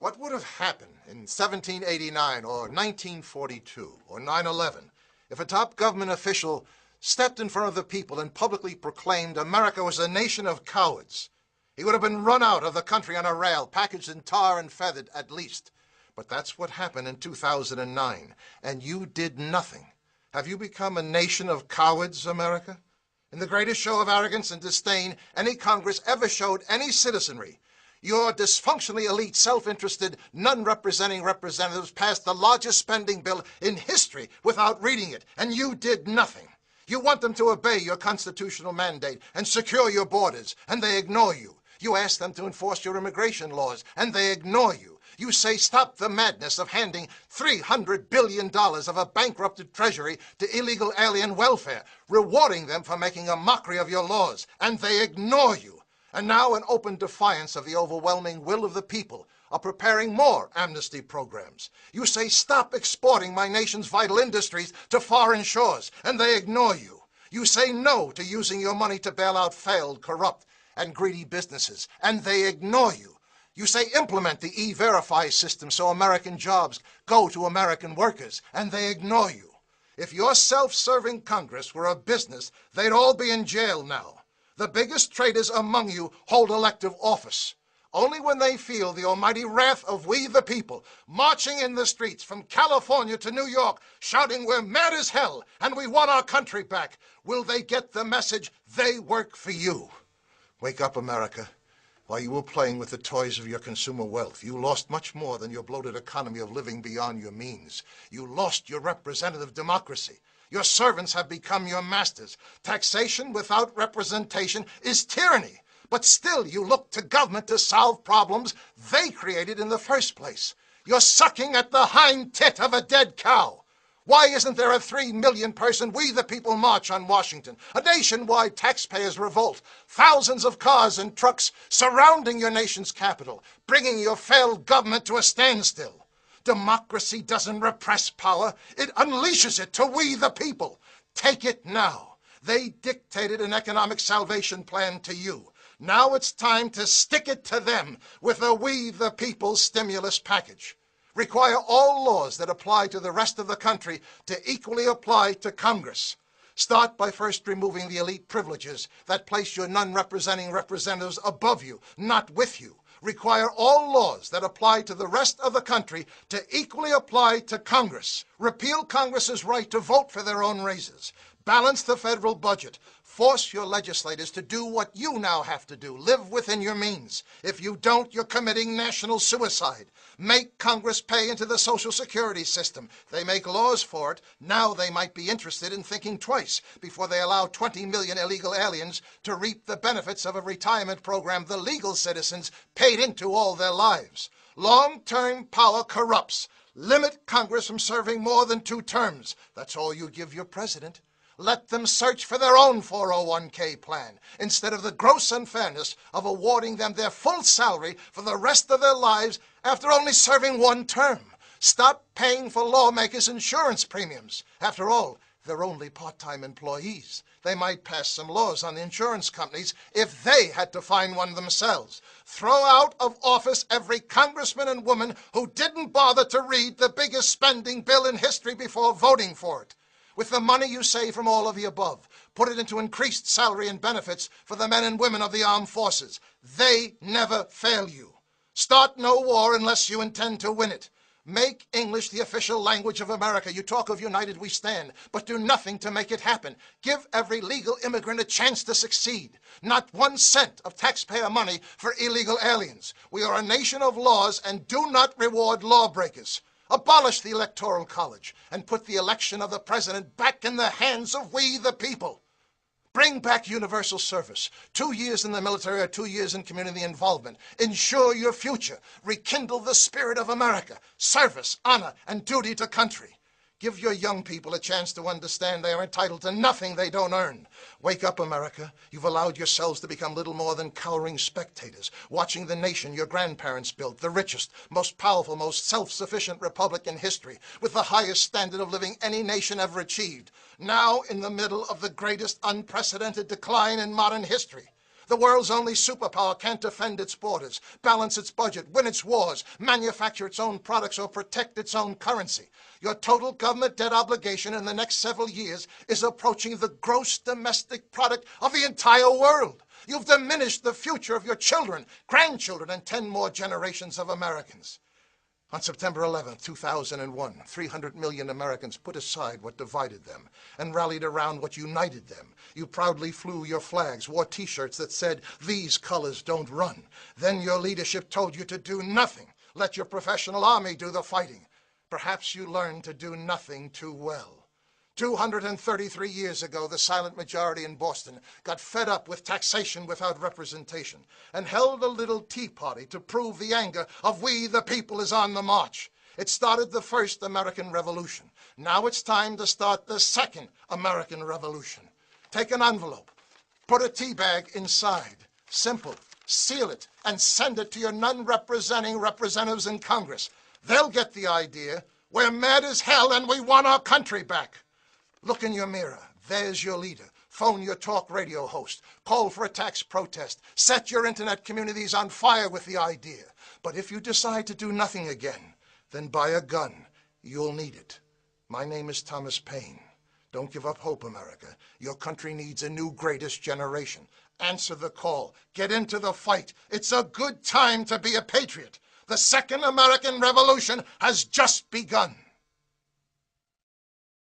What would have happened in 1789 or 1942 or 9/11 if a top government official stepped in front of the people and publicly proclaimed America was a nation of cowards? He would have been run out of the country on a rail, packaged in tar and feathered at least. But that's what happened in 2009, and you did nothing. Have you become a nation of cowards, America? In the greatest show of arrogance and disdain any Congress ever showed any citizenry, your dysfunctionally elite, self-interested, none-representing representatives passed the largest spending bill in history without reading it, and you did nothing. You want them to obey your constitutional mandate and secure your borders, and they ignore you. You ask them to enforce your immigration laws, and they ignore you. You say stop the madness of handing $300 billion of a bankrupted treasury to illegal alien welfare, rewarding them for making a mockery of your laws, and they ignore you. And now, in open defiance of the overwhelming will of the people, are preparing more amnesty programs. You say stop exporting my nation's vital industries to foreign shores, and they ignore you. You say no to using your money to bail out failed, corrupt, and greedy businesses, and they ignore you. You say implement the E-Verify system so American jobs go to American workers, and they ignore you. If your self-serving Congress were a business, they'd all be in jail now. The biggest traitors among you hold elective office. Only when they feel the almighty wrath of we the people, marching in the streets from California to New York, shouting we're mad as hell and we want our country back, will they get the message they work for you. Wake up, America. While you were playing with the toys of your consumer wealth, you lost much more than your bloated economy of living beyond your means. You lost your representative democracy. Your servants have become your masters. Taxation without representation is tyranny. But still you look to government to solve problems they created in the first place. You're sucking at the hind tit of a dead cow. Why isn't there a 3 million person We the People march on Washington? A nationwide taxpayers' revolt. Thousands of cars and trucks surrounding your nation's capital, bringing your failed government to a standstill. Democracy doesn't repress power. It unleashes it to we the people. Take it now. They dictated an economic salvation plan to you. Now it's time to stick it to them with a We the People stimulus package. Require all laws that apply to the rest of the country to equally apply to Congress. Start by first removing the elite privileges that place your none-representing representatives above you, not with you. Require all laws that apply to the rest of the country to equally apply to Congress. Repeal Congress's right to vote for their own raises. Balance the federal budget. Force your legislators to do what you now have to do. Live within your means. If you don't, you're committing national suicide. Make Congress pay into the Social Security system. They make laws for it. Now they might be interested in thinking twice before they allow 20 million illegal aliens to reap the benefits of a retirement program the legal citizens paid into all their lives. Long-term power corrupts. Limit Congress from serving more than 2 terms. That's all you give your president. Let them search for their own 401k plan, instead of the gross unfairness of awarding them their full salary for the rest of their lives after only serving 1 term. Stop paying for lawmakers' insurance premiums. After all, they're only part-time employees. They might pass some laws on the insurance companies if they had to find one themselves. Throw out of office every congressman and woman who didn't bother to read the biggest spending bill in history before voting for it. With the money you save from all of the above, put it into increased salary and benefits for the men and women of the armed forces. They never fail you. Start no war unless you intend to win it. Make English the official language of America. You talk of united we stand, but do nothing to make it happen. Give every legal immigrant a chance to succeed. Not 1 cent of taxpayer money for illegal aliens. We are a nation of laws and do not reward lawbreakers. Abolish the Electoral College and put the election of the president back in the hands of we the people. Bring back universal service. 2 years in the military or 2 years in community involvement. Ensure your future. Rekindle the spirit of America. Service, honor, and duty to country. Give your young people a chance to understand they are entitled to nothing they don't earn. Wake up, America. You've allowed yourselves to become little more than cowering spectators, watching the nation your grandparents built, the richest, most powerful, most self-sufficient republic in history, with the highest standard of living any nation ever achieved, now in the middle of the greatest unprecedented decline in modern history. The world's only superpower can't defend its borders, balance its budget, win its wars, manufacture its own products, or protect its own currency. Your total government debt obligation in the next several years is approaching the gross domestic product of the entire world. You've diminished the future of your children, grandchildren, and 10 more generations of Americans. On September 11th, 2001, 300 million Americans put aside what divided them and rallied around what united them. You proudly flew your flags, wore T-shirts that said, "These colors don't run." Then your leadership told you to do nothing. Let your professional army do the fighting. Perhaps you learned to do nothing too well. 233 years ago, the silent majority in Boston got fed up with taxation without representation and held a little tea party to prove the anger of we the people is on the march. It started the first American Revolution. Now it's time to start the second American Revolution. Take an envelope, put a tea bag inside, simple, seal it, and send it to your non-representing representatives in Congress. They'll get the idea. We're mad as hell and we want our country back. Look in your mirror. There's your leader. Phone your talk radio host. Call for a tax protest. Set your internet communities on fire with the idea. But if you decide to do nothing again, then buy a gun. You'll need it. My name is Thomas Paine. Don't give up hope, America. Your country needs a new greatest generation. Answer the call. Get into the fight. It's a good time to be a patriot. The second American Revolution has just begun.